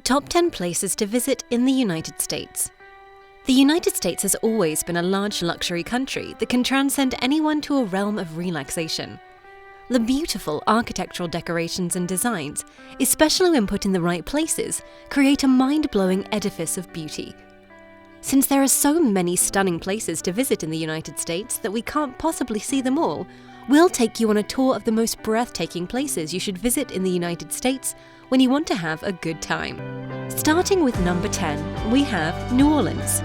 Top 10 places to visit in the United States. The United States has always been a large luxury country that can transcend anyone to a realm of relaxation. The beautiful architectural decorations and designs, especially when put in the right places, create a mind-blowing edifice of beauty. Since there are so many stunning places to visit in the United States that we can't possibly see them all, we'll take you on a tour of the most breathtaking places you should visit in the United States when you want to have a good time. Starting with number 10, we have New Orleans.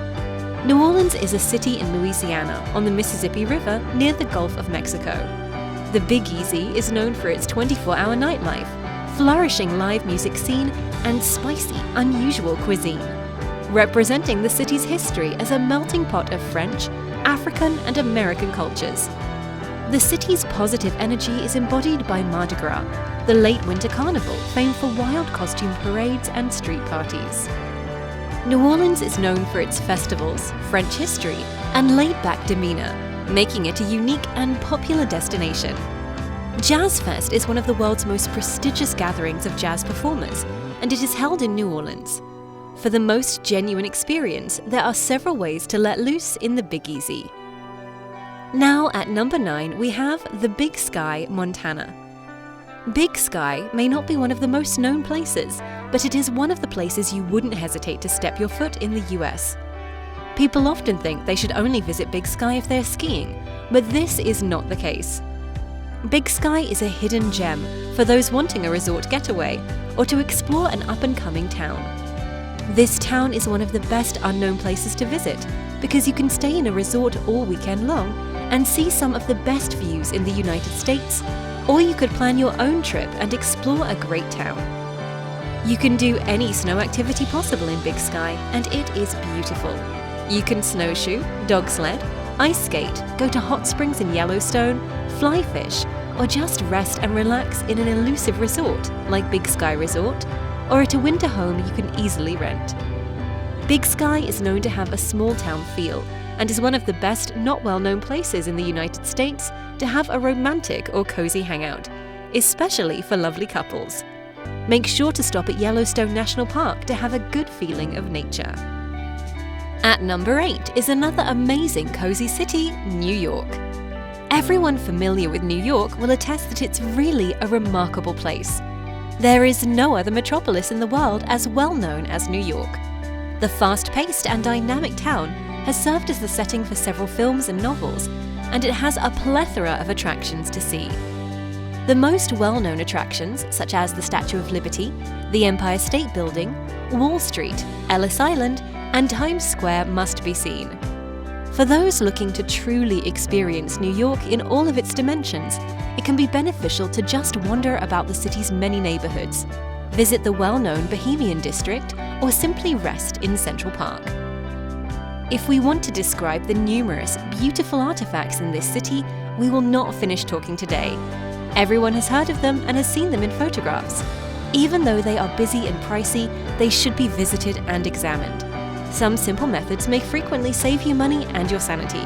New Orleans is a city in Louisiana on the Mississippi River near the Gulf of Mexico. The Big Easy is known for its 24-hour nightlife, flourishing live music scene, and spicy, unusual cuisine, representing the city's history as a melting pot of French, African, and American cultures. The city's positive energy is embodied by Mardi Gras, the late winter carnival famed for wild costume parades and street parties. New Orleans is known for its festivals, French history, and laid-back demeanor, making it a unique and popular destination. Jazz Fest is one of the world's most prestigious gatherings of jazz performers, and it is held in New Orleans. For the most genuine experience, there are several ways to let loose in the Big Easy. Now at number 9, we have the Big Sky, Montana. Big Sky may not be one of the most known places, but it is one of the places you wouldn't hesitate to step your foot in the US. People often think they should only visit Big Sky if they're skiing, but this is not the case. Big Sky is a hidden gem for those wanting a resort getaway or to explore an up-and-coming town. This town is one of the best unknown places to visit because you can stay in a resort all weekend long and see some of the best views in the United States, or you could plan your own trip and explore a great town. You can do any snow activity possible in Big Sky, and it is beautiful. You can snowshoe, dog sled, ice skate, go to hot springs in Yellowstone, fly fish, or just rest and relax in an elusive resort like Big Sky Resort, or at a winter home you can easily rent. Big Sky is known to have a small town feel and is one of the best not well-known places in the United States to have a romantic or cozy hangout, especially for lovely couples. Make sure to stop at Yellowstone National Park to have a good feeling of nature. At number 8 is another amazing cozy city, New York. Everyone familiar with New York will attest that it's really a remarkable place. There is no other metropolis in the world as well known as New York. The fast-paced and dynamic town has served as the setting for several films and novels, and it has a plethora of attractions to see. The most well-known attractions, such as the Statue of Liberty, the Empire State Building, Wall Street, Ellis Island, and Times Square must be seen. For those looking to truly experience New York in all of its dimensions, it can be beneficial to just wander about the city's many neighborhoods, visit the well-known Bohemian District, or simply rest in Central Park. If we want to describe the numerous, beautiful artifacts in this city, we will not finish talking today. Everyone has heard of them and has seen them in photographs. Even though they are busy and pricey, they should be visited and examined. Some simple methods may frequently save you money and your sanity.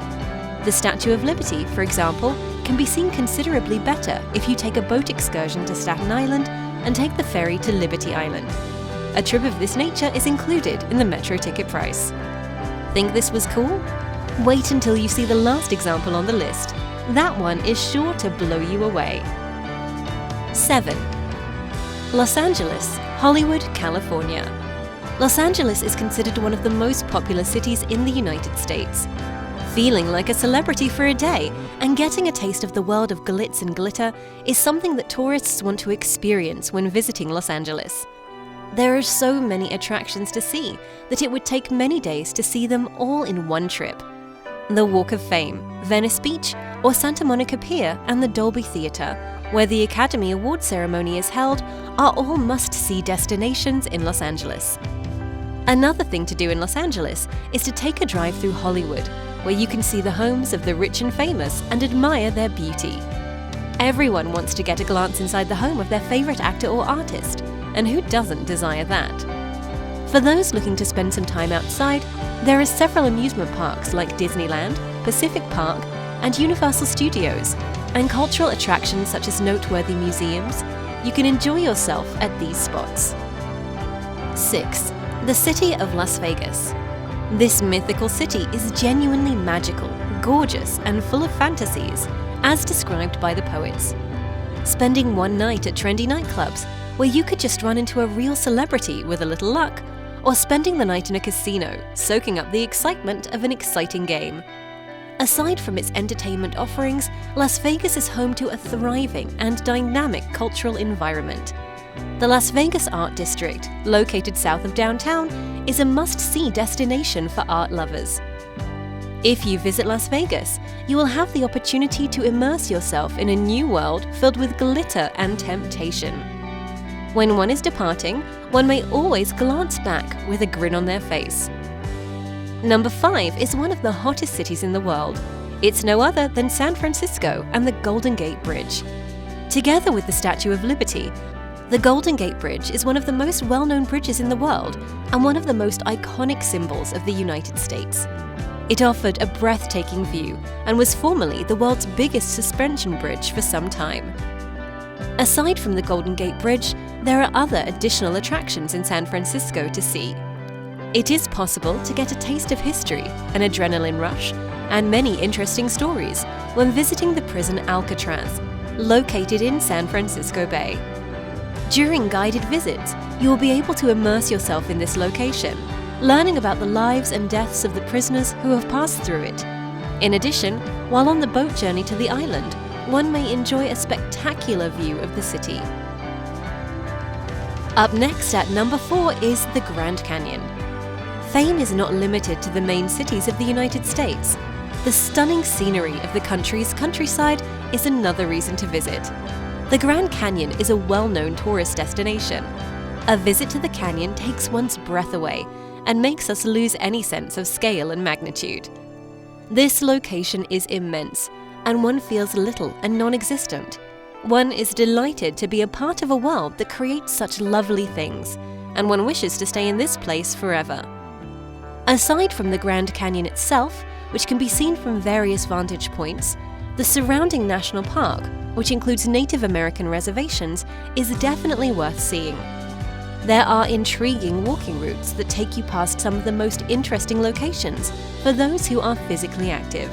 The Statue of Liberty, for example, can be seen considerably better if you take a boat excursion to Staten Island and take the ferry to Liberty Island. A trip of this nature is included in the metro ticket price. Think this was cool? Wait until you see the last example on the list. That one is sure to blow you away. 7. Los Angeles, Hollywood, California. Los Angeles is considered one of the most popular cities in the United States. Feeling like a celebrity for a day and getting a taste of the world of glitz and glitter is something that tourists want to experience when visiting Los Angeles. There are so many attractions to see that it would take many days to see them all in one trip. The Walk of Fame, Venice Beach, or Santa Monica Pier and the Dolby Theatre, where the Academy Award ceremony is held, are all must-see destinations in Los Angeles. Another thing to do in Los Angeles is to take a drive through Hollywood, where you can see the homes of the rich and famous and admire their beauty. Everyone wants to get a glance inside the home of their favorite actor or artist, and who doesn't desire that? For those looking to spend some time outside, there are several amusement parks like Disneyland, Pacific Park, and Universal Studios, and cultural attractions such as noteworthy museums. You can enjoy yourself at these spots. 6. The city of Las Vegas. This mythical city is genuinely magical, gorgeous, and full of fantasies, as described by the poets. Spending one night at trendy nightclubs, where you could just run into a real celebrity with a little luck, or spending the night in a casino, soaking up the excitement of an exciting game. Aside from its entertainment offerings, Las Vegas is home to a thriving and dynamic cultural environment. The Las Vegas Art District, located south of downtown, is a must-see destination for art lovers. If you visit Las Vegas, you will have the opportunity to immerse yourself in a new world filled with glitter and temptation. When one is departing, one may always glance back with a grin on their face. Number 5 is one of the hottest cities in the world. It's no other than San Francisco and the Golden Gate Bridge. Together with the Statue of Liberty, the Golden Gate Bridge is one of the most well-known bridges in the world and one of the most iconic symbols of the United States. It offered a breathtaking view and was formerly the world's biggest suspension bridge for some time. Aside from the Golden Gate Bridge, there are other additional attractions in San Francisco to see. It is possible to get a taste of history, an adrenaline rush, and many interesting stories when visiting the prison Alcatraz, located in San Francisco Bay. During guided visits, you will be able to immerse yourself in this location, learning about the lives and deaths of the prisoners who have passed through it. In addition, while on the boat journey to the island, one may enjoy a spectacular view of the city. Up next at number 4 is the Grand Canyon. Fame is not limited to the main cities of the United States. The stunning scenery of the country's countryside is another reason to visit. The Grand Canyon is a well-known tourist destination. A visit to the canyon takes one's breath away and makes us lose any sense of scale and magnitude. This location is immense, and one feels little and non-existent. One is delighted to be a part of a world that creates such lovely things, and one wishes to stay in this place forever. Aside from the Grand Canyon itself, which can be seen from various vantage points, the surrounding national park, which includes Native American reservations, is definitely worth seeing. There are intriguing walking routes that take you past some of the most interesting locations for those who are physically active.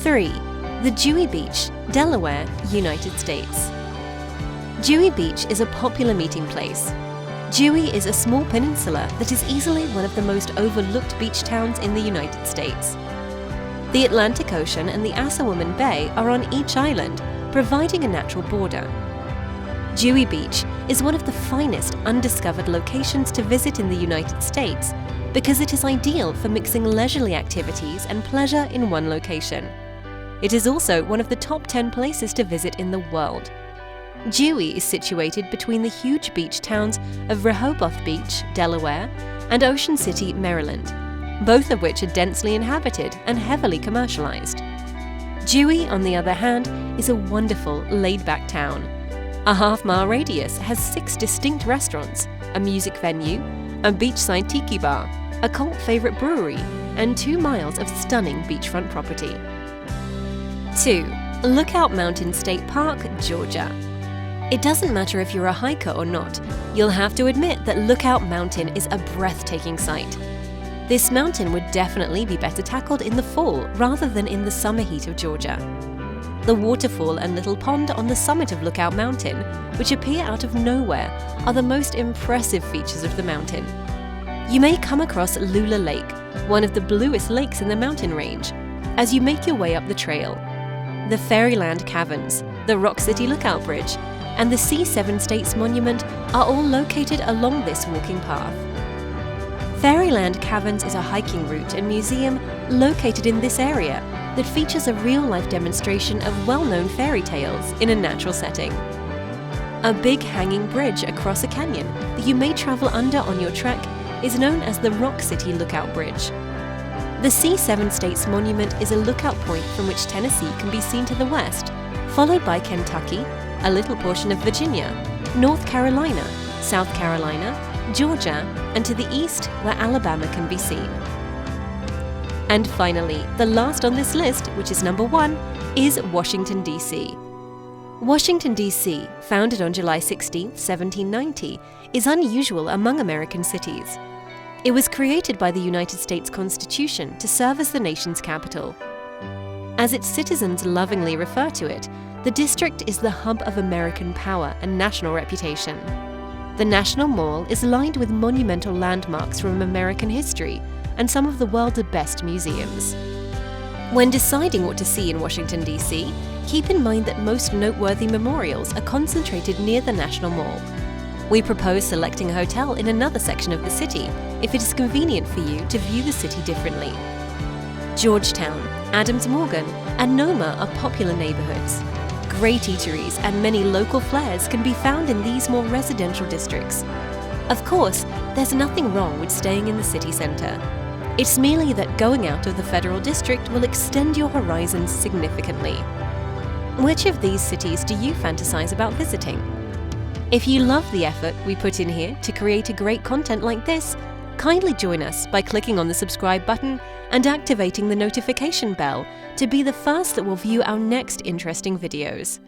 3. The Dewey Beach, Delaware, United States. Dewey Beach is a popular meeting place. Dewey is a small peninsula that is easily one of the most overlooked beach towns in the United States. The Atlantic Ocean and the Assawoman Bay are on each island, providing a natural border. Dewey Beach is one of the finest undiscovered locations to visit in the United States because it is ideal for mixing leisurely activities and pleasure in one location. It is also one of the top 10 places to visit in the world. Dewey is situated between the huge beach towns of Rehoboth Beach, Delaware, and Ocean City, Maryland, both of which are densely inhabited and heavily commercialized. Dewey, on the other hand, is a wonderful, laid-back town. A half-mile radius has 6 distinct restaurants, a music venue, a beachside tiki bar, a cult favorite brewery, and 2 miles of stunning beachfront property. 2. Lookout Mountain State Park, Georgia. It doesn't matter if you're a hiker or not, you'll have to admit that Lookout Mountain is a breathtaking sight. This mountain would definitely be better tackled in the fall rather than in the summer heat of Georgia. The waterfall and little pond on the summit of Lookout Mountain, which appear out of nowhere, are the most impressive features of the mountain. You may come across Lula Lake, one of the bluest lakes in the mountain range, as you make your way up the trail. The Fairyland Caverns, the Rock City Lookout Bridge, and the C7 States Monument are all located along this walking path. Fairyland Caverns is a hiking route and museum located in this area that features a real-life demonstration of well-known fairy tales in a natural setting. A big hanging bridge across a canyon that you may travel under on your trek is known as the Rock City Lookout Bridge. The C7 States Monument is a lookout point from which Tennessee can be seen to the west, followed by Kentucky, a little portion of Virginia, North Carolina, South Carolina, Georgia, and to the east where Alabama can be seen. And finally, the last on this list, which is number 1, is Washington, D.C. Washington, D.C., founded on July 16, 1790, is unusual among American cities. It was created by the United States Constitution to serve as the nation's capital. As its citizens lovingly refer to it, the district is the hub of American power and national reputation. The National Mall is lined with monumental landmarks from American history and some of the world's best museums. When deciding what to see in Washington, D.C., keep in mind that most noteworthy memorials are concentrated near the National Mall. We propose selecting a hotel in another section of the city if it is convenient for you to view the city differently. Georgetown, Adams Morgan, and Noma are popular neighborhoods. Great eateries and many local flares can be found in these more residential districts. Of course, there's nothing wrong with staying in the city center. It's merely that going out of the Federal District will extend your horizons significantly. Which of these cities do you fantasize about visiting? If you love the effort we put in here to create a great content like this, kindly join us by clicking on the subscribe button and activating the notification bell to be the first that will view our next interesting videos.